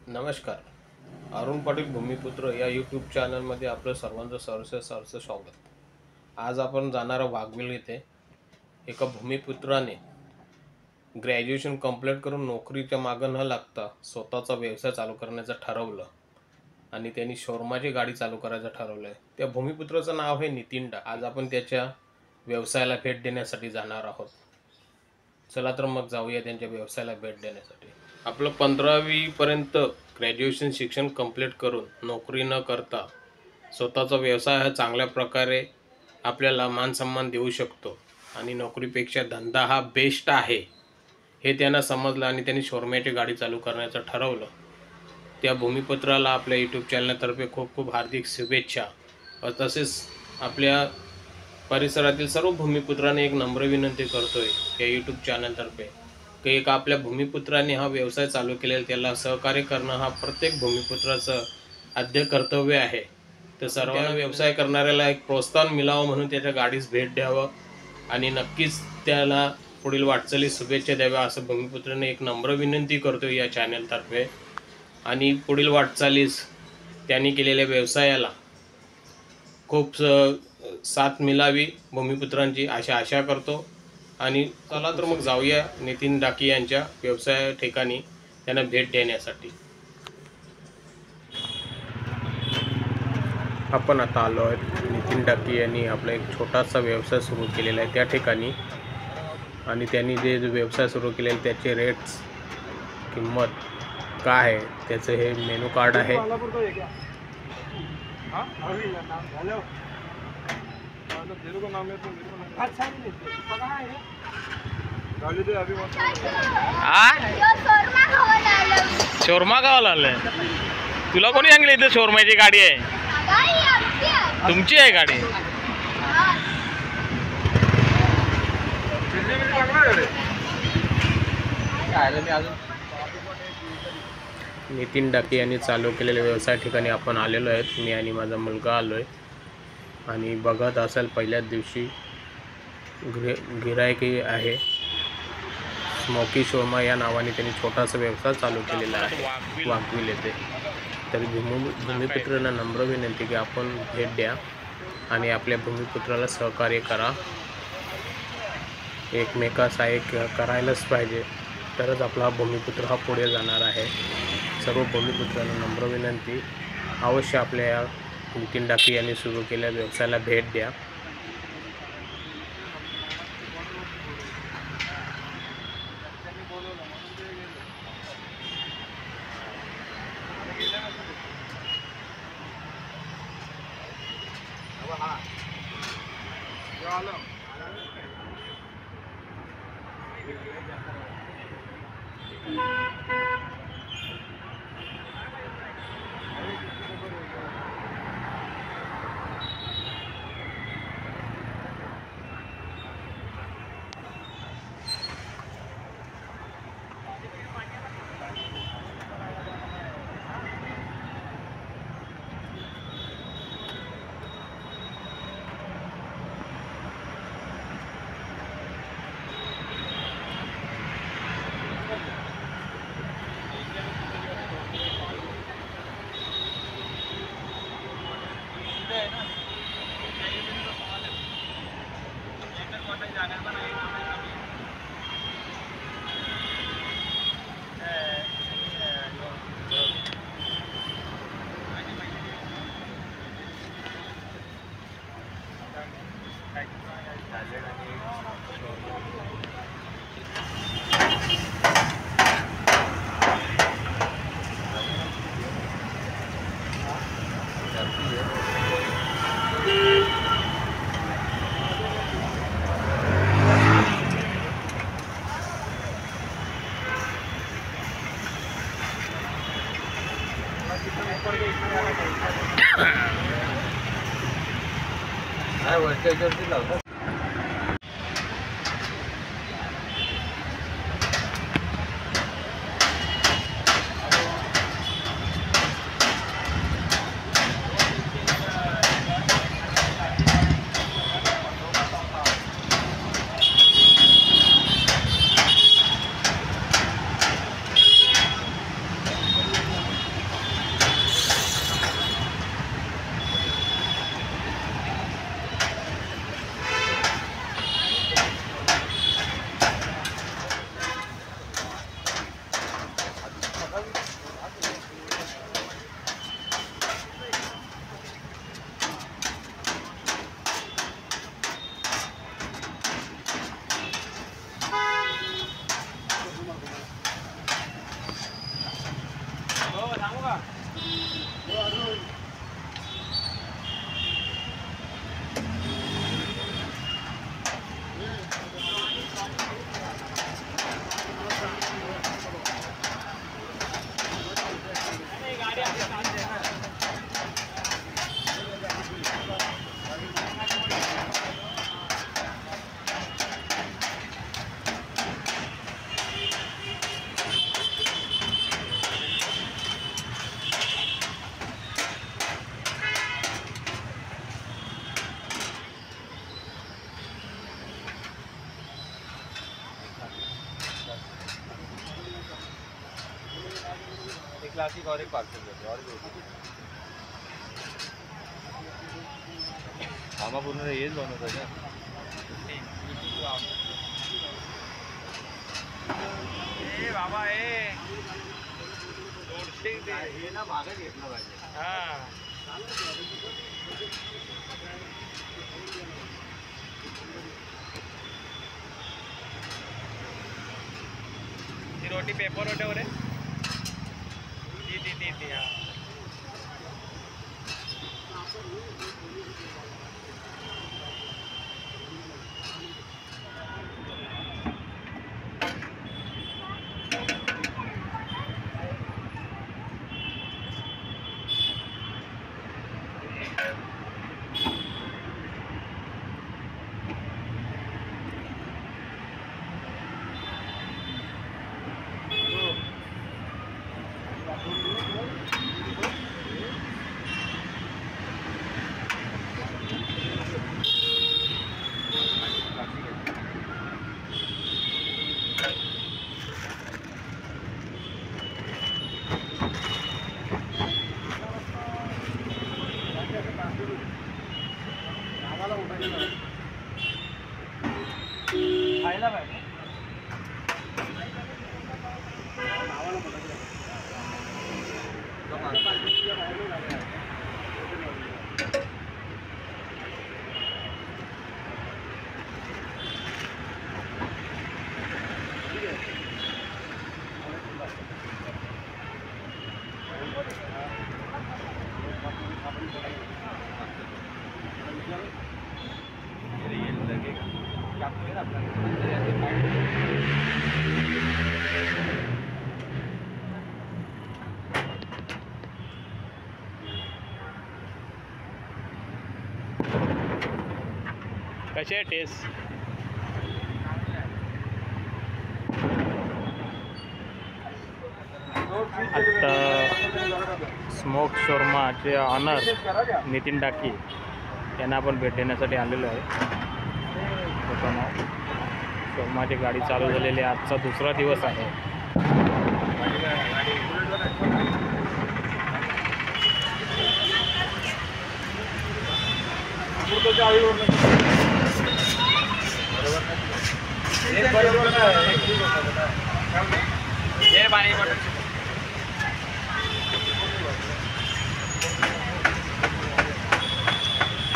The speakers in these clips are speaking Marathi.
नमस्कार. अरुण पाटील भूमिपुत्र या यूट्यूब चॅनलमध्ये आपलं सर्वांचं सहर्ष स्वागत. आज आपण जाणार वाघवेल येथे एका भूमिपुत्राने ग्रॅज्युएशन कंप्लीट करून नोकरीच्या मागं न लागता स्वतःचा व्यवसाय चालू करण्याचं ठरवलं आणि त्यांनी शोरूमाची गाडी चालू करायचं ठरवलं आहे. त्या भूमिपुत्राचं नाव आहे नितीन डा. आज आपण त्याच्या व्यवसायाला भेट देण्यासाठी जाणार आहोत. चला तर मग जाऊया त्यांच्या व्यवसायाला भेट देण्यासाठी. आपलं 15वी पर्यंत ग्रॅज्युएशन शिक्षण कंप्लीट करून नोकरी न करता स्वतःचा व्यवसाय हा चांगल्या प्रकारे आपल्याला मानसन्मान देऊ शकतो आणि नोकरीपेक्षा धंदा हा बेस्ट आहे हे त्यांना समजलं आणि त्यांनी शोरूमची गाडी चालू करण्याचं ठरवलं. त्या भूमिपुत्राला आपल्या यूट्यूब चॅनलतर्फे खूप खूप हार्दिक शुभेच्छा. तसेच आपल्या परिसरातील सर्व भूमिपुत्रांनी एक नम्र विनंती करतोय या यूट्यूब चॅनलतर्फे की एक आपल्या भूमिपुत्राने हा व्यवसाय चालू केलेला त्याला सहकार्य करणं हा प्रत्येक भूमिपुत्राचं आद्य कर्तव्य आहे. तर सर्वांना व्यवसाय करणाऱ्याला एक प्रोत्साहन मिळावं म्हणून त्याच्या गाडीस भेट द्यावं आणि नक्कीच त्याला पुढील वाटचालीस शुभेच्छा द्याव्या असं भूमिपुत्राने एक नम्र विनंती करतो या चॅनलतर्फे. आणि पुढील वाटचालीस त्यांनी केलेल्या व्यवसायाला खूप साथ मिळावी भूमिपुत्रांची आशा करतो. आणि चला तर मग जाऊया नितीन डाकी यांच्या व्यवसाय ठिकाणी त्यांना भेट देण्यासाठी. आपण आता आलो आहे नितीन डाकी यांनी आपला एक छोटासा व्यवसाय सुरू केलेला आहे त्या ठिकाणी. आणि त्यांनी जे व्यवसाय सुरू केलेले त्याचे रेट्स किंमत काय आहे त्याचं हे मेनू कार्ड आहे. शोरमा गावाला आलंय. तुला कोणी सांगितलं इथं शोरमाची गाडी आहे? तुमची आहे गाडी? नितीन डाके यांनी चालू केलेल्या व्यवसाय ठिकाणी आपण आलेलो आहेत. मी आणि माझा मुलगा आलो आहे. आणि बघत असाल पहिल्याच दिवशी गिरायकी आहे. स्मोकी शोरमा या नावाने त्यांनी छोटासा व्यवसाय चालू केलेला आहे वाघवेल येथे. तरी भूमिपुत्रांना नम्र विनंती की आपण भेट द्या आणि आपल्या भूमिपुत्राला सहकार्य करा. एकमेकास एक करायलाच पाहिजे तरच आपला भूमिपुत्र हा पुढे जाणार आहे. सर्व भूमिपुत्रांना नम्र विनंती अवश्य आपल्या या नितीन डाके यांनी सुरू केलेल्या व्यवसायाला भेट द्या. क्लासिक और एक पार्सल और आम्हा पूर्ण हेच बनवतात ना बाबा हे ना मागं घेतलं पाहिजे हां ती रोटी पेपर रोटीवर आहे ती हां खायला पाहिजे कसे आहे टेस्ट आता स्मोक शोर्माचे ऑनर नितीन डाकी यांना आपण भेट देण्यासाठी आलेलो आहे शोर्माची गाडी चालू झालेली आजचा दुसरा दिवस आहे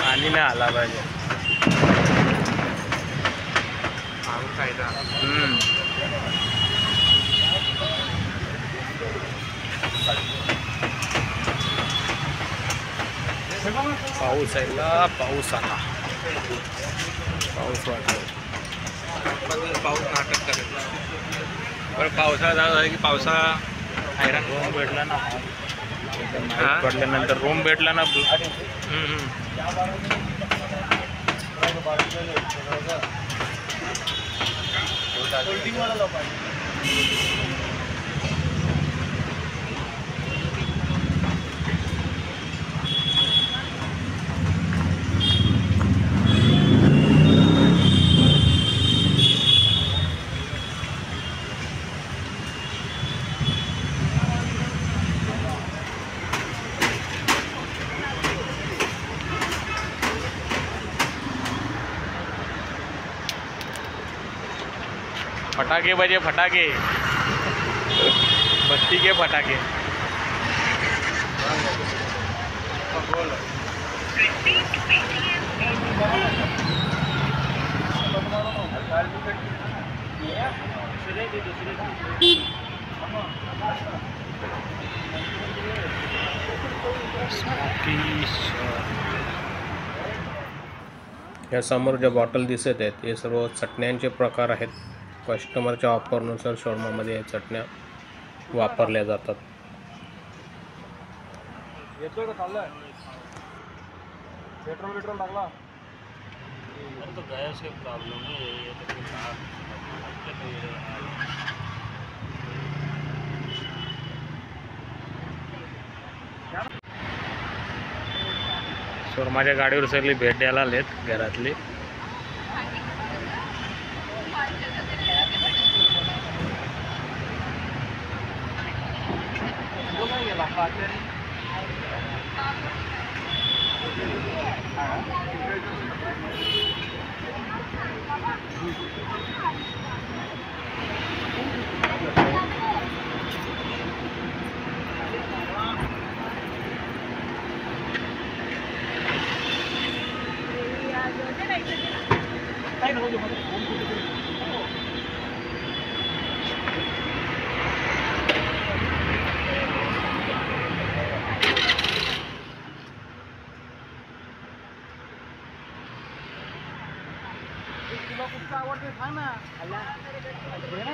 पाणी नाही आला पाहिजे पाऊस आला पाऊस आला पाऊस वाटला पाऊस नाटक करेल पण पावसाळा झाला की पावसाळा हैराण रूम भेटला ना पडल्यानंतर रूम भेटला ना फटाके बजे फटाके बत्ती के फटाके या समोर ज्या बॉटल दिसत आहेत हे सर्व चटण्यांचे प्रकार आहेत. कस्टमरच्या वापरनुसार शॉर्मामध्ये या चटण्या वापरल्या जातात. पेट्रोल टाकला तो गैस के प्रॉब्लम है ये तो शोरमाच्या गाडीवर सगळी भेट द्यायला आलेत घरातली. तुला कुठं आवडते सांग ना.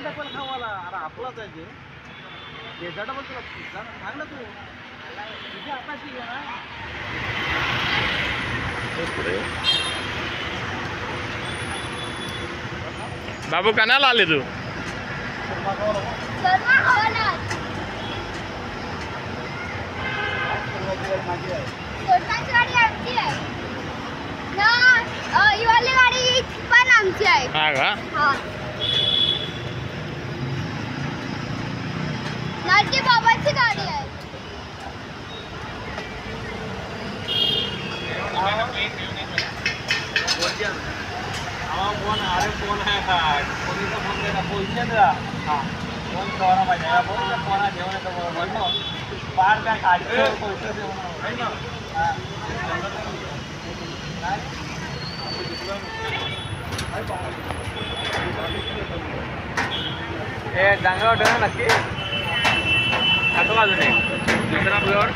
डबल खावाला अरे आपलाच आहे ते डेझर्ट डबल तुला सांग ना. तू तुझी आताची आहे ना. बाबू कनाला आले तू. ही वाली गाडी पण आमची आहे. हा का. नाटकी बाबाची गाडी आहे. फोन अरे फोन आहे का कोणीचा फोन द्या पैसे द्या. हा फोन करा पाहिजे फोन कोणा घेऊन येतो म्हणतो पार त्या गाडीवर पैसे देऊन ना. ए डांगरावर ठेवा नक्की. आता बाजून दुसरा फ्लोअर.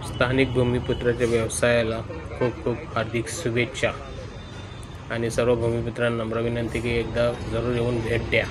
स्थानिक भूमिपुत्राच्या व्यवसायाला खूप खूप हार्दिक शुभेच्छा आणि सर्व भूमिपुत्रांना नम्र विनंती की एकदा जरूर येऊन भेट द्या.